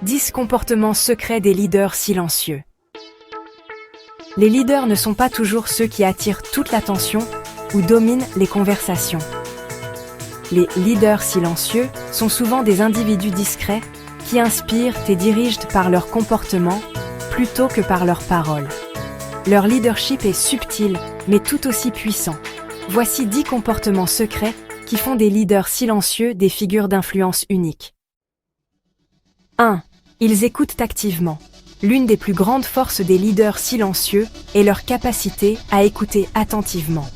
10 comportements secrets des leaders silencieux. Les leaders ne sont pas toujours ceux qui attirent toute l'attention ou dominent les conversations. Les leaders silencieux sont souvent des individus discrets qui inspirent et dirigent par leur comportement plutôt que par leurs paroles. Leur leadership est subtil, mais tout aussi puissant. Voici 10 comportements secrets qui font des leaders silencieux des figures d'influence uniques. 1. Ils écoutent activement. L'une des plus grandes forces des leaders silencieux est leur capacité à écouter attentivement.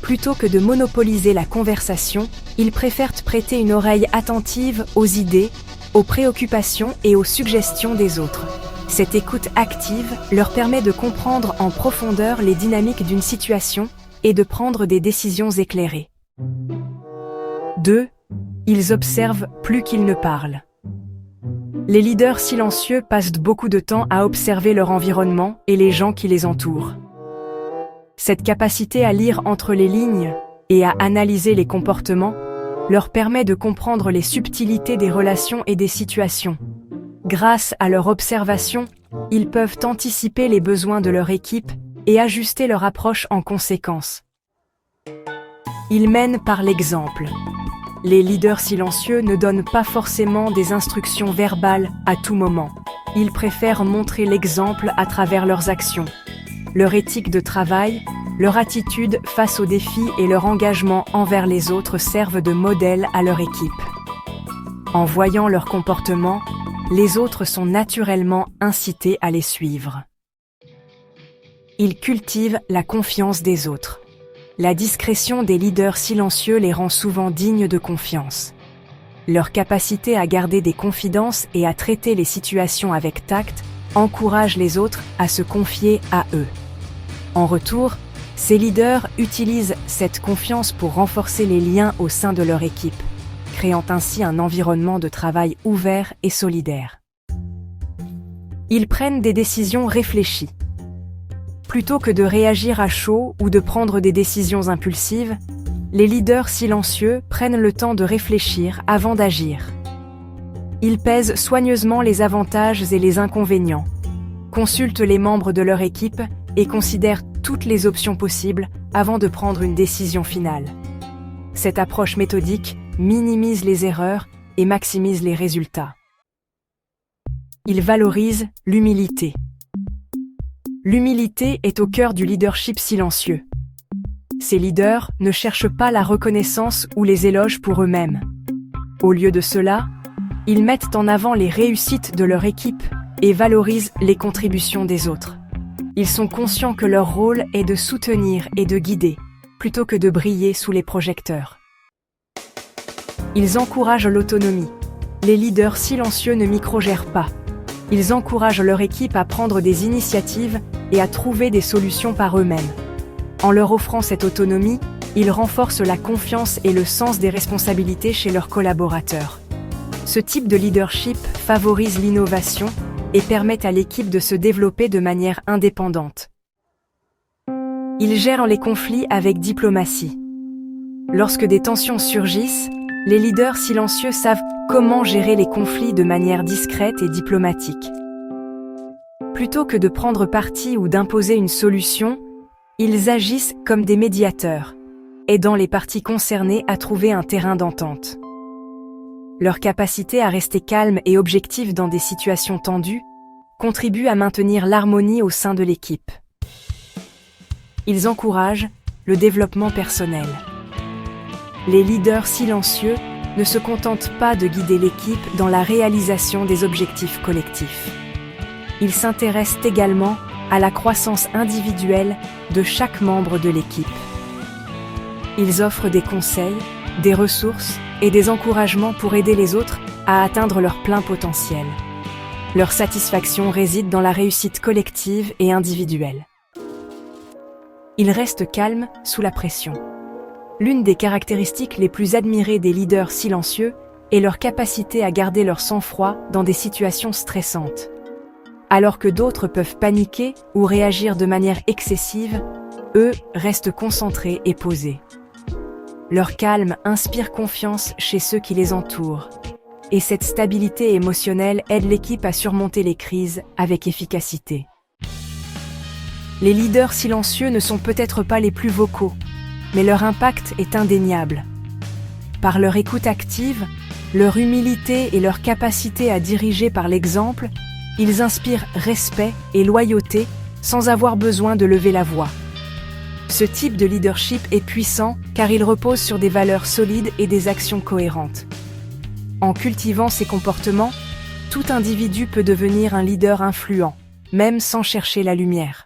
Plutôt que de monopoliser la conversation, ils préfèrent prêter une oreille attentive aux idées, aux préoccupations et aux suggestions des autres. Cette écoute active leur permet de comprendre en profondeur les dynamiques d'une situation et de prendre des décisions éclairées. 2. Ils observent plus qu'ils ne parlent. Les leaders silencieux passent beaucoup de temps à observer leur environnement et les gens qui les entourent. Cette capacité à lire entre les lignes et à analyser les comportements leur permet de comprendre les subtilités des relations et des situations. Grâce à leur observation, ils peuvent anticiper les besoins de leur équipe et ajuster leur approche en conséquence. Ils mènent par l'exemple. Les leaders silencieux ne donnent pas forcément des instructions verbales à tout moment. Ils préfèrent montrer l'exemple à travers leurs actions. Leur éthique de travail, leur attitude face aux défis et leur engagement envers les autres servent de modèle à leur équipe. En voyant leur comportement, les autres sont naturellement incités à les suivre. Ils cultivent la confiance des autres. La discrétion des leaders silencieux les rend souvent dignes de confiance. Leur capacité à garder des confidences et à traiter les situations avec tact encourage les autres à se confier à eux. En retour, ces leaders utilisent cette confiance pour renforcer les liens au sein de leur équipe, créant ainsi un environnement de travail ouvert et solidaire. Ils prennent des décisions réfléchies. Plutôt que de réagir à chaud ou de prendre des décisions impulsives, les leaders silencieux prennent le temps de réfléchir avant d'agir. Ils pèsent soigneusement les avantages et les inconvénients, consultent les membres de leur équipe et considèrent toutes les options possibles avant de prendre une décision finale. Cette approche méthodique minimise les erreurs et maximise les résultats. Ils valorisent l'humilité. L'humilité est au cœur du leadership silencieux. Ces leaders ne cherchent pas la reconnaissance ou les éloges pour eux-mêmes. Au lieu de cela, ils mettent en avant les réussites de leur équipe et valorisent les contributions des autres. Ils sont conscients que leur rôle est de soutenir et de guider, plutôt que de briller sous les projecteurs. Ils encouragent l'autonomie. Les leaders silencieux ne microgèrent pas. Ils encouragent leur équipe à prendre des initiatives et à trouver des solutions par eux-mêmes. En leur offrant cette autonomie, ils renforcent la confiance et le sens des responsabilités chez leurs collaborateurs. Ce type de leadership favorise l'innovation et permet à l'équipe de se développer de manière indépendante. Ils gèrent les conflits avec diplomatie. Lorsque des tensions surgissent, les leaders silencieux savent comment gérer les conflits de manière discrète et diplomatique. Plutôt que de prendre parti ou d'imposer une solution, ils agissent comme des médiateurs, aidant les parties concernées à trouver un terrain d'entente. Leur capacité à rester calme et objective dans des situations tendues contribue à maintenir l'harmonie au sein de l'équipe. Ils encouragent le développement personnel. Les leaders silencieux ne se contentent pas de guider l'équipe dans la réalisation des objectifs collectifs. Ils s'intéressent également à la croissance individuelle de chaque membre de l'équipe. Ils offrent des conseils, des ressources et des encouragements pour aider les autres à atteindre leur plein potentiel. Leur satisfaction réside dans la réussite collective et individuelle. Ils restent calmes sous la pression. L'une des caractéristiques les plus admirées des leaders silencieux est leur capacité à garder leur sang-froid dans des situations stressantes. Alors que d'autres peuvent paniquer ou réagir de manière excessive, eux restent concentrés et posés. Leur calme inspire confiance chez ceux qui les entourent. et cette stabilité émotionnelle aide l'équipe à surmonter les crises avec efficacité. Les leaders silencieux ne sont peut-être pas les plus vocaux, mais leur impact est indéniable. Par leur écoute active, leur humilité et leur capacité à diriger par l'exemple, ils inspirent respect et loyauté sans avoir besoin de lever la voix. Ce type de leadership est puissant car il repose sur des valeurs solides et des actions cohérentes. En cultivant ces comportements, tout individu peut devenir un leader influent, même sans chercher la lumière.